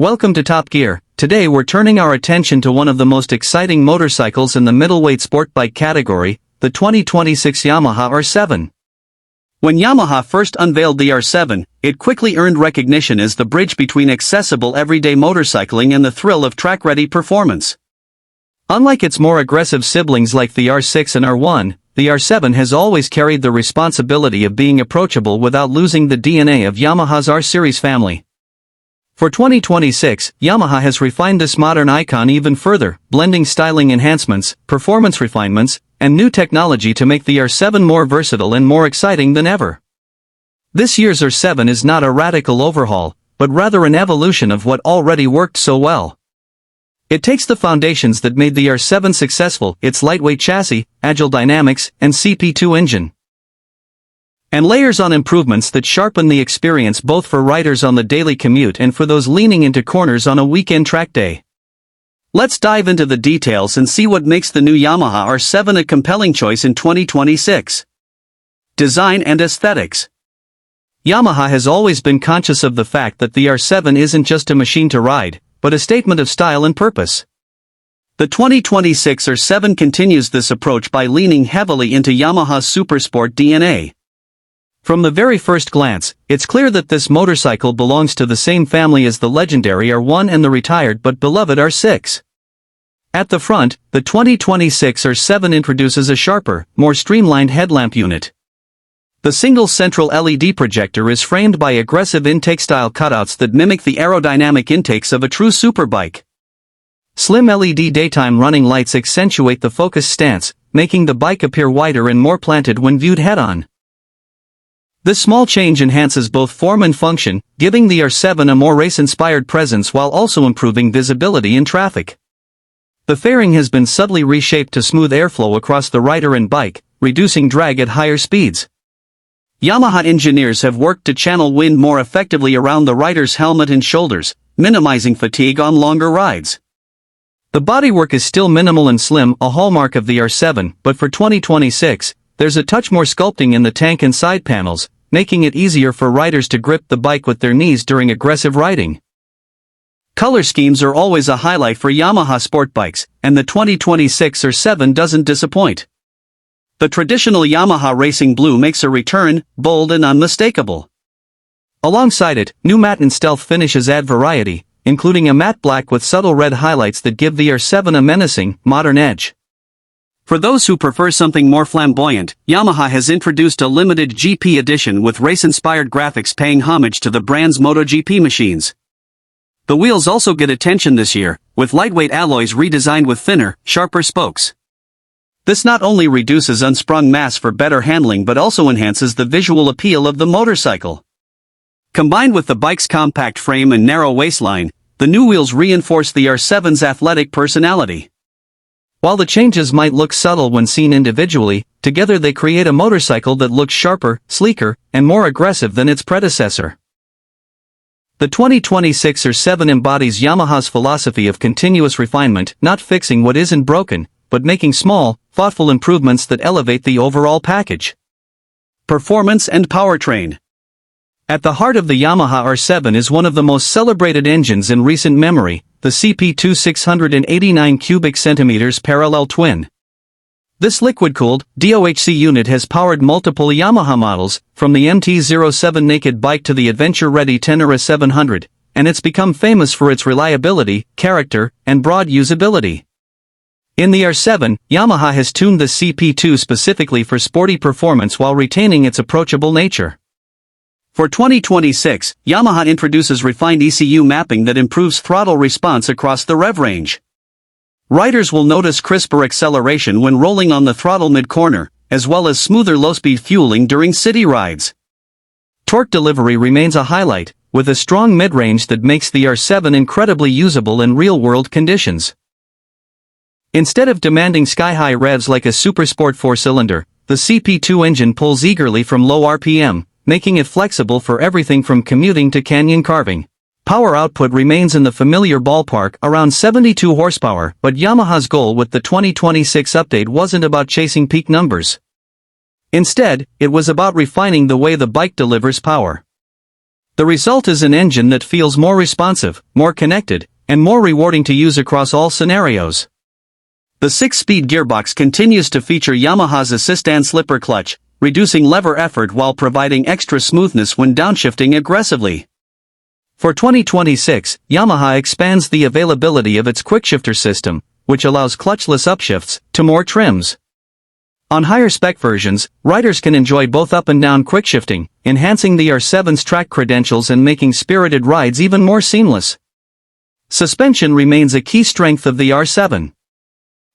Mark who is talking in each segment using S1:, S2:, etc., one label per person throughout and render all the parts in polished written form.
S1: Welcome to Top Gear. Today we're turning our attention to one of the most exciting motorcycles in the middleweight sport bike category, the 2026 Yamaha R7. When Yamaha first unveiled the R7, it quickly earned recognition as the bridge between accessible everyday motorcycling and the thrill of track-ready performance. Unlike its more aggressive siblings like the R6 and R1, the R7 has always carried the responsibility of being approachable without losing the DNA of Yamaha's R-Series family. For 2026, Yamaha has refined this modern icon even further, blending styling enhancements, performance refinements, and new technology to make the R7 more versatile and more exciting than ever. This year's R7 is not a radical overhaul, but rather an evolution of what already worked so well. It takes the foundations that made the R7 successful, its lightweight chassis, agile dynamics, and CP2 engine, and layers on improvements that sharpen the experience both for riders on the daily commute and for those leaning into corners on a weekend track day. Let's dive into the details and see what makes the new Yamaha R7 a compelling choice in 2026. Design and aesthetics. Yamaha has always been conscious of the fact that the R7 isn't just a machine to ride, but a statement of style and purpose. The 2026 R7 continues this approach by leaning heavily into Yamaha's Supersport DNA. From the very first glance, it's clear that this motorcycle belongs to the same family as the legendary R1 and the retired but beloved R6. At the front, the 2026 R7 introduces a sharper, more streamlined headlamp unit. The single central LED projector is framed by aggressive intake-style cutouts that mimic the aerodynamic intakes of a true superbike. Slim LED daytime running lights accentuate the focused stance, making the bike appear wider and more planted when viewed head-on. This small change enhances both form and function, giving the R7 a more race-inspired presence while also improving visibility in traffic. The fairing has been subtly reshaped to smooth airflow across the rider and bike, reducing drag at higher speeds. Yamaha engineers have worked to channel wind more effectively around the rider's helmet and shoulders, minimizing fatigue on longer rides. The bodywork is still minimal and slim, a hallmark of the R7, but for 2026, there's a touch more sculpting in the tank and side panels, making it easier for riders to grip the bike with their knees during aggressive riding. Color schemes are always a highlight for Yamaha sport bikes, and the 2026 R7 doesn't disappoint. The traditional Yamaha racing blue makes a return, bold and unmistakable. Alongside it, new matte and stealth finishes add variety, including a matte black with subtle red highlights that give the R7 a menacing, modern edge. For those who prefer something more flamboyant, Yamaha has introduced a limited GP edition with race-inspired graphics paying homage to the brand's MotoGP machines. The wheels also get attention this year, with lightweight alloys redesigned with thinner, sharper spokes. This not only reduces unsprung mass for better handling but also enhances the visual appeal of the motorcycle. Combined with the bike's compact frame and narrow waistline, the new wheels reinforce the R7's athletic personality. While the changes might look subtle when seen individually, together they create a motorcycle that looks sharper, sleeker, and more aggressive than its predecessor. The 2026 R7 embodies Yamaha's philosophy of continuous refinement, not fixing what isn't broken, but making small, thoughtful improvements that elevate the overall package. Performance and powertrain. At the heart of the Yamaha R7 is one of the most celebrated engines in recent memory, the CP2 689 cubic centimeters parallel twin. This liquid-cooled, DOHC unit has powered multiple Yamaha models, from the MT-07 naked bike to the adventure-ready Tenere 700, and it's become famous for its reliability, character, and broad usability. In the R7, Yamaha has tuned the CP2 specifically for sporty performance while retaining its approachable nature. For 2026, Yamaha introduces refined ECU mapping that improves throttle response across the rev range. Riders will notice crisper acceleration when rolling on the throttle mid-corner, as well as smoother low-speed fueling during city rides. Torque delivery remains a highlight, with a strong mid-range that makes the R7 incredibly usable in real-world conditions. Instead of demanding sky-high revs like a Supersport 4-cylinder, the CP2 engine pulls eagerly from low RPM, making it flexible for everything from commuting to canyon carving. Power output remains in the familiar ballpark around 72 horsepower, but Yamaha's goal with the 2026 update wasn't about chasing peak numbers. Instead, it was about refining the way the bike delivers power. The result is an engine that feels more responsive, more connected, and more rewarding to use across all scenarios. The 6-speed gearbox continues to feature Yamaha's assist and slipper clutch, reducing lever effort while providing extra smoothness when downshifting aggressively. For 2026, Yamaha expands the availability of its quickshifter system, which allows clutchless upshifts, to more trims. On higher spec versions, riders can enjoy both up and down quickshifting, enhancing the R7's track credentials and making spirited rides even more seamless. Suspension remains a key strength of the R7.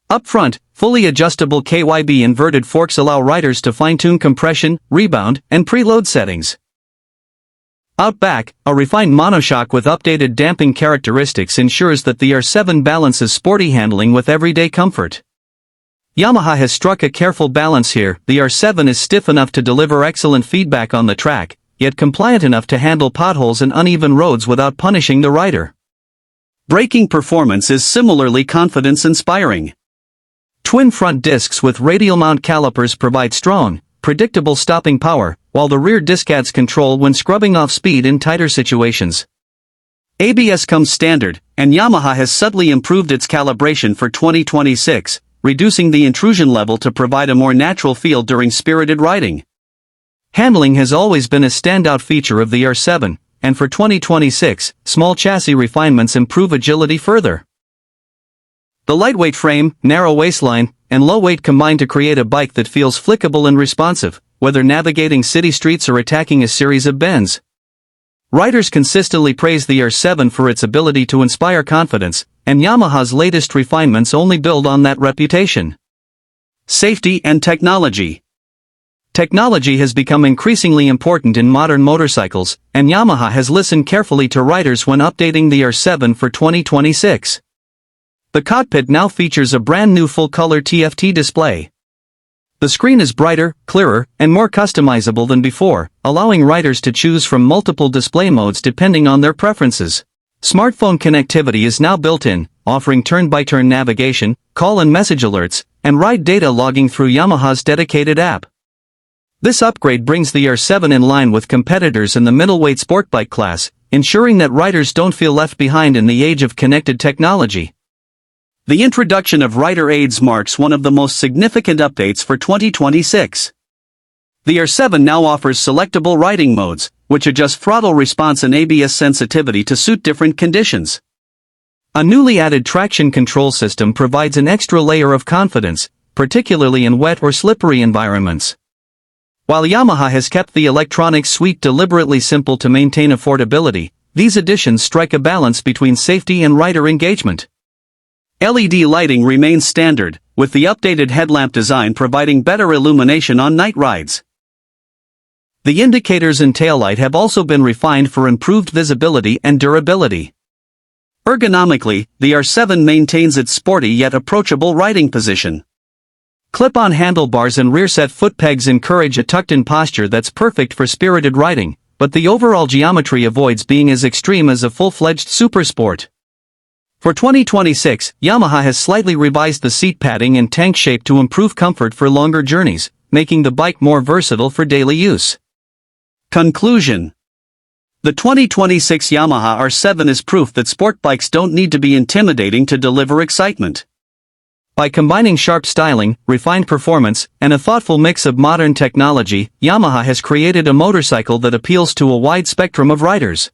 S1: Up front, fully adjustable KYB inverted forks allow riders to fine-tune compression, rebound, and preload settings. Out back, a refined monoshock with updated damping characteristics ensures that the R7 balances sporty handling with everyday comfort. Yamaha has struck a careful balance here. The R7 is stiff enough to deliver excellent feedback on the track, yet compliant enough to handle potholes and uneven roads without punishing the rider. Braking performance is similarly confidence-inspiring. Twin front discs with radial mount calipers provide strong, predictable stopping power, while the rear disc adds control when scrubbing off speed in tighter situations. ABS comes standard, and Yamaha has subtly improved its calibration for 2026, reducing the intrusion level to provide a more natural feel during spirited riding. Handling has always been a standout feature of the R7, and for 2026, small chassis refinements improve agility further. The lightweight frame, narrow waistline, and low weight combine to create a bike that feels flickable and responsive, whether navigating city streets or attacking a series of bends. Riders consistently praise the R7 for its ability to inspire confidence, and Yamaha's latest refinements only build on that reputation. Safety and technology. Technology has become increasingly important in modern motorcycles, and Yamaha has listened carefully to riders when updating the R7 for 2026. The cockpit now features a brand new full-color TFT display. The screen is brighter, clearer, and more customizable than before, allowing riders to choose from multiple display modes depending on their preferences. Smartphone connectivity is now built in, offering turn-by-turn navigation, call and message alerts, and ride data logging through Yamaha's dedicated app. This upgrade brings the R7 in line with competitors in the middleweight sport bike class, ensuring that riders don't feel left behind in the age of connected technology. The introduction of rider aids marks one of the most significant updates for 2026. The R7 now offers selectable riding modes, which adjust throttle response and ABS sensitivity to suit different conditions. A newly added traction control system provides an extra layer of confidence, particularly in wet or slippery environments. While Yamaha has kept the electronics suite deliberately simple to maintain affordability, these additions strike a balance between safety and rider engagement. LED lighting remains standard, with the updated headlamp design providing better illumination on night rides. The indicators and taillight have also been refined for improved visibility and durability. Ergonomically, the R7 maintains its sporty yet approachable riding position. Clip-on handlebars and rear-set foot pegs encourage a tucked-in posture that's perfect for spirited riding, but the overall geometry avoids being as extreme as a full-fledged Supersport. For 2026, Yamaha has slightly revised the seat padding and tank shape to improve comfort for longer journeys, making the bike more versatile for daily use. Conclusion. The 2026 Yamaha R7 is proof that sport bikes don't need to be intimidating to deliver excitement. By combining sharp styling, refined performance, and a thoughtful mix of modern technology, Yamaha has created a motorcycle that appeals to a wide spectrum of riders.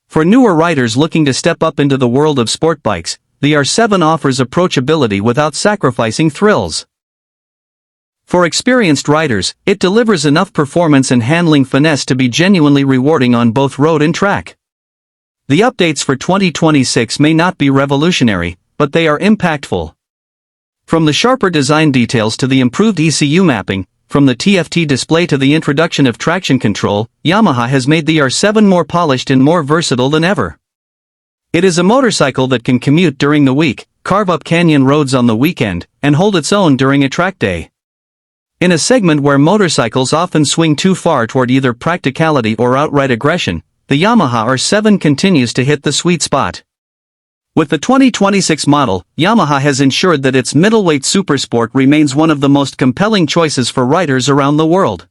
S1: For newer riders looking to step up into the world of sport bikes, the R7 offers approachability without sacrificing thrills. For experienced riders, it delivers enough performance and handling finesse to be genuinely rewarding on both road and track. The updates for 2026 may not be revolutionary, but they are impactful. From the sharper design details to the improved ECU mapping, from the TFT display to the introduction of traction control, Yamaha has made the R7 more polished and more versatile than ever. It is a motorcycle that can commute during the week, carve up canyon roads on the weekend, and hold its own during a track day. In a segment where motorcycles often swing too far toward either practicality or outright aggression, the Yamaha R7 continues to hit the sweet spot. With the 2026 model, Yamaha has ensured that its middleweight Supersport remains one of the most compelling choices for riders around the world.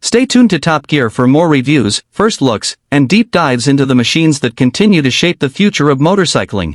S1: Stay tuned to Top Gear for more reviews, first looks, and deep dives into the machines that continue to shape the future of motorcycling.